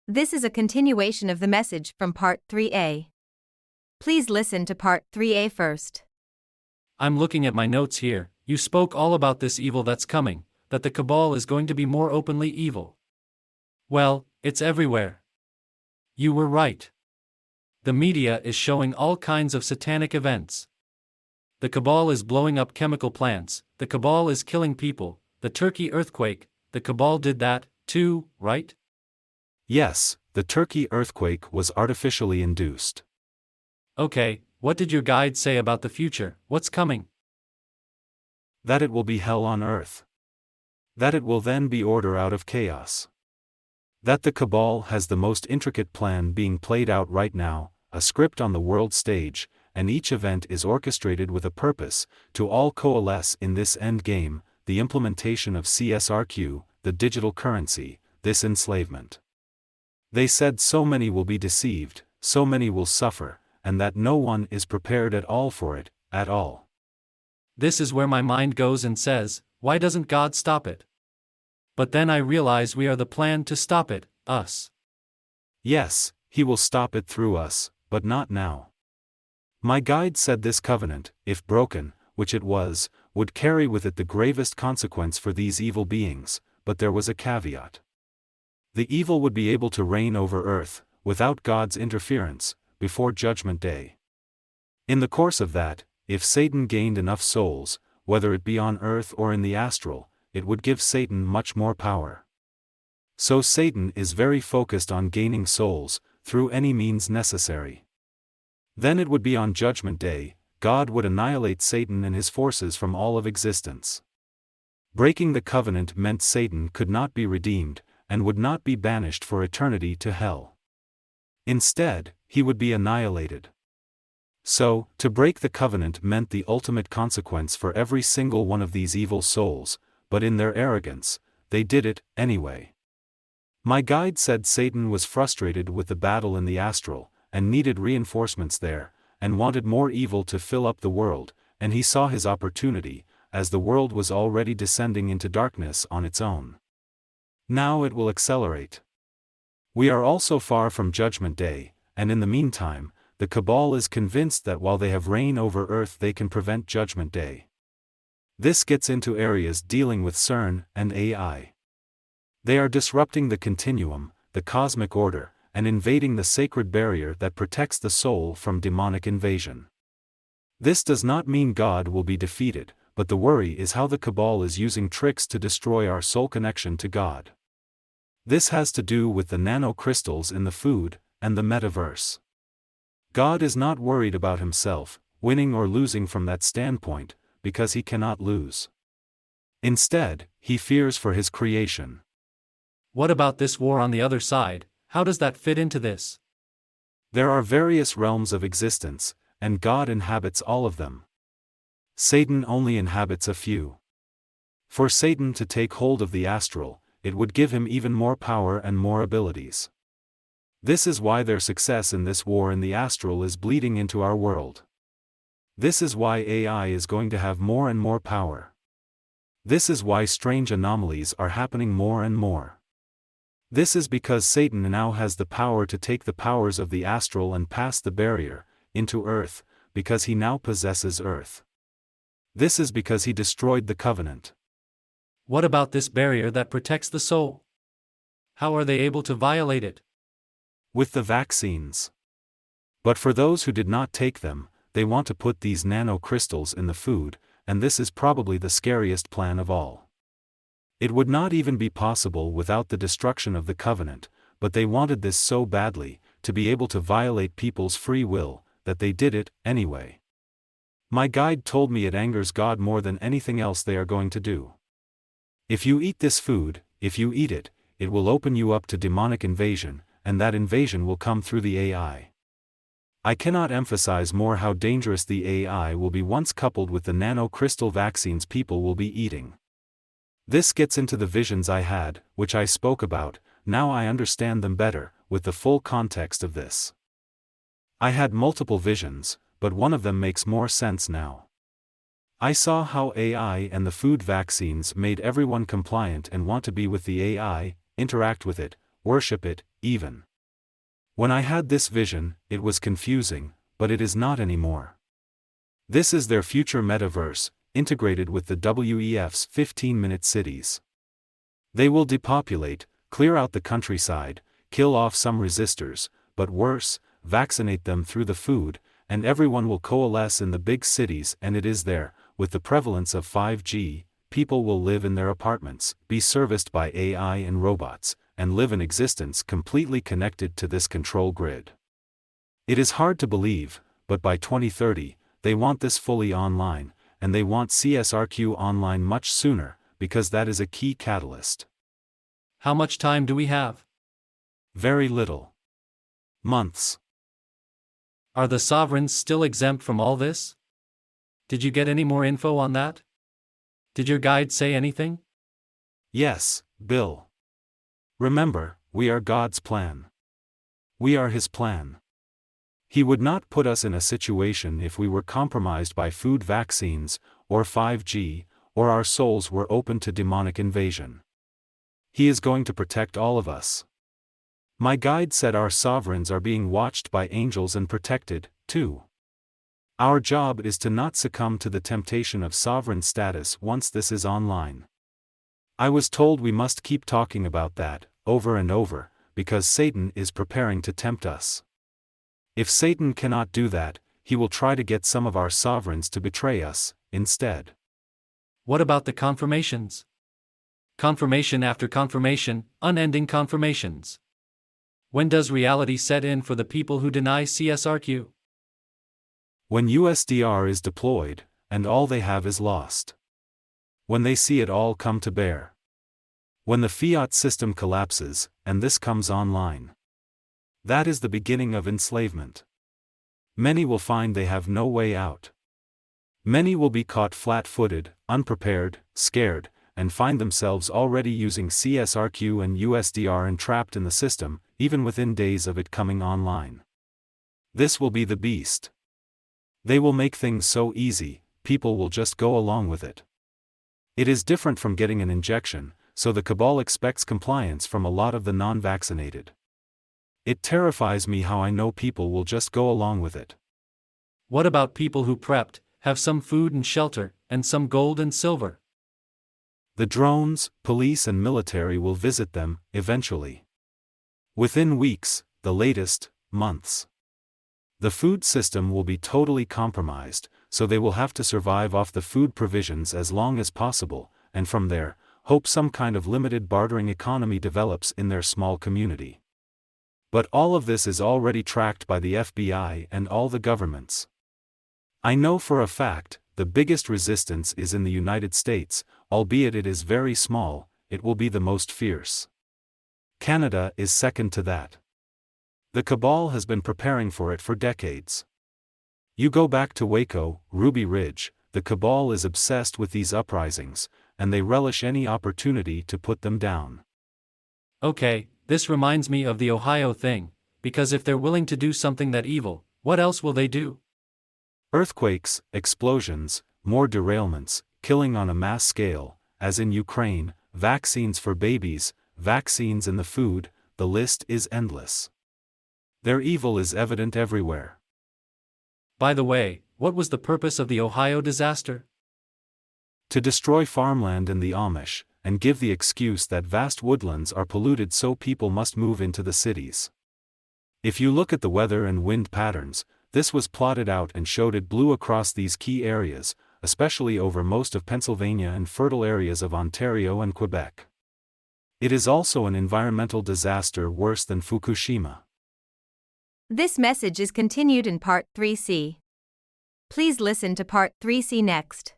This is a continuation of the message from Part 3a. Please listen to Part 3a first. I'm looking at my notes here. You spoke all about this evil that's coming, that the cabal is going to be more openly evil. Well, it's everywhere. You were right. The media is showing all kinds of satanic events. The cabal is blowing up chemical plants, the cabal is killing people, the Turkey earthquake, the cabal did that, too, right? Yes, the Turkey earthquake was artificially induced. Okay, what did your guide say about the future? What's coming? That it will be hell on earth. That it will then be order out of chaos. That the cabal has the most intricate plan being played out right now, a script on the world stage, and each event is orchestrated with a purpose, to all coalesce in this end game, the implementation of CSRQ, the digital currency, this enslavement. They said so many will be deceived, so many will suffer, and that no one is prepared at all for it, at all. This is where my mind goes and says, why doesn't God stop it? But then I realize we are the plan to stop it, us. Yes, He will stop it through us, but not now. My guide said this covenant, if broken, which it was, would carry with it the gravest consequence for these evil beings, but there was a caveat. The evil would be able to reign over earth, without God's interference, before Judgment Day. In the course of that, if Satan gained enough souls, whether it be on earth or in the astral, it would give Satan much more power. So Satan is very focused on gaining souls, through any means necessary. Then it would be on Judgment Day, God would annihilate Satan and his forces from all of existence. Breaking the covenant meant Satan could not be redeemed, and would not be banished for eternity to hell. Instead, he would be annihilated. So, to break the covenant meant the ultimate consequence for every single one of these evil souls, but in their arrogance, they did it, anyway. My guide said Satan was frustrated with the battle in the astral, and needed reinforcements there, and wanted more evil to fill up the world, and he saw his opportunity, as the world was already descending into darkness on its own. Now it will accelerate. We are also far from Judgment Day, and in the meantime, the cabal is convinced that while they have reign over earth they can prevent Judgment Day. This gets into areas dealing with CERN and AI. They are disrupting the continuum, the cosmic order, and invading the sacred barrier that protects the soul from demonic invasion. This does not mean God will be defeated, but the worry is how the cabal is using tricks to destroy our soul connection to God. This has to do with the nanocrystals in the food, and the metaverse. God is not worried about himself, winning or losing from that standpoint, because he cannot lose. Instead, he fears for his creation. What about this war on the other side? How does that fit into this? There are various realms of existence, and God inhabits all of them. Satan only inhabits a few. For Satan to take hold of the astral, it would give him even more power and more abilities. This is why their success in this war in the astral is bleeding into our world. This is why AI is going to have more and more power. This is why strange anomalies are happening more and more. This is because Satan now has the power to take the powers of the astral and pass the barrier into earth, because he now possesses earth. This is because he destroyed the covenant. What about this barrier that protects the soul? How are they able to violate it? With the vaccines. But for those who did not take them, they want to put these nanocrystals in the food, and this is probably the scariest plan of all. It would not even be possible without the destruction of the covenant, but they wanted this so badly, to be able to violate people's free will, that they did it, anyway. My guide told me it angers God more than anything else they are going to do. If you eat this food, if you eat it, it will open you up to demonic invasion, and that invasion will come through the AI. I cannot emphasize more how dangerous the AI will be once coupled with the nanocrystal vaccines people will be eating. This gets into the visions I had, which I spoke about. Now I understand them better, with the full context of this. I had multiple visions, but one of them makes more sense now. I saw how AI and the food vaccines made everyone compliant and want to be with the AI, interact with it, worship it, even. When I had this vision, it was confusing, but it is not anymore. This is their future metaverse, integrated with the WEF's 15-minute cities. They will depopulate, clear out the countryside, kill off some resistors, but worse, vaccinate them through the food, and everyone will coalesce in the big cities, and it is there, with the prevalence of 5G, people will live in their apartments, be serviced by AI and robots, and live an existence completely connected to this control grid. It is hard to believe, but by 2030, they want this fully online, and they want CSRQ online much sooner, because that is a key catalyst. How much time do we have? Very little. Months. Are the sovereigns still exempt from all this? Did you get any more info on that? Did your guide say anything? Yes, Bill. Remember, we are God's plan. We are His plan. He would not put us in a situation if we were compromised by food vaccines, or 5G, or our souls were open to demonic invasion. He is going to protect all of us. My guide said our sovereigns are being watched by angels and protected, too. Our job is to not succumb to the temptation of sovereign status once this is online. I was told we must keep talking about that, over and over, because Satan is preparing to tempt us. If Satan cannot do that, he will try to get some of our sovereigns to betray us, instead. What about the confirmations? Confirmation after confirmation, unending confirmations. When does reality set in for the people who deny CSRQ? When USDR is deployed, and all they have is lost. When they see it all come to bear. When the fiat system collapses, and this comes online. That is the beginning of enslavement. Many will find they have no way out. Many will be caught flat-footed, unprepared, scared, and find themselves already using CSRQ and USDR entrapped in the system, even within days of it coming online. This will be the beast. They will make things so easy, people will just go along with it. It is different from getting an injection, so the cabal expects compliance from a lot of the non-vaccinated. It terrifies me how I know people will just go along with it. What about people who prepped, have some food and shelter, and some gold and silver? The drones, police and military will visit them, eventually. Within weeks, the latest, months. The food system will be totally compromised, so they will have to survive off the food provisions as long as possible, and from there, hope some kind of limited bartering economy develops in their small community. But all of this is already tracked by the FBI and all the governments. I know for a fact, the biggest resistance is in the United States, albeit it is very small, it will be the most fierce. Canada is second to that. The cabal has been preparing for it for decades. You go back to Waco, Ruby Ridge, the cabal is obsessed with these uprisings, and they relish any opportunity to put them down. Okay, this reminds me of the Ohio thing, because if they're willing to do something that evil, what else will they do? Earthquakes, explosions, more derailments, killing on a mass scale, as in Ukraine, vaccines for babies, vaccines in the food, the list is endless. Their evil is evident everywhere. By the way, what was the purpose of the Ohio disaster? To destroy farmland and the Amish, and give the excuse that vast woodlands are polluted so people must move into the cities. If you look at the weather and wind patterns, this was plotted out and showed it blew across these key areas, especially over most of Pennsylvania and fertile areas of Ontario and Quebec. It is also an environmental disaster worse than Fukushima. This message is continued in Part 3C. Please listen to Part 3C next.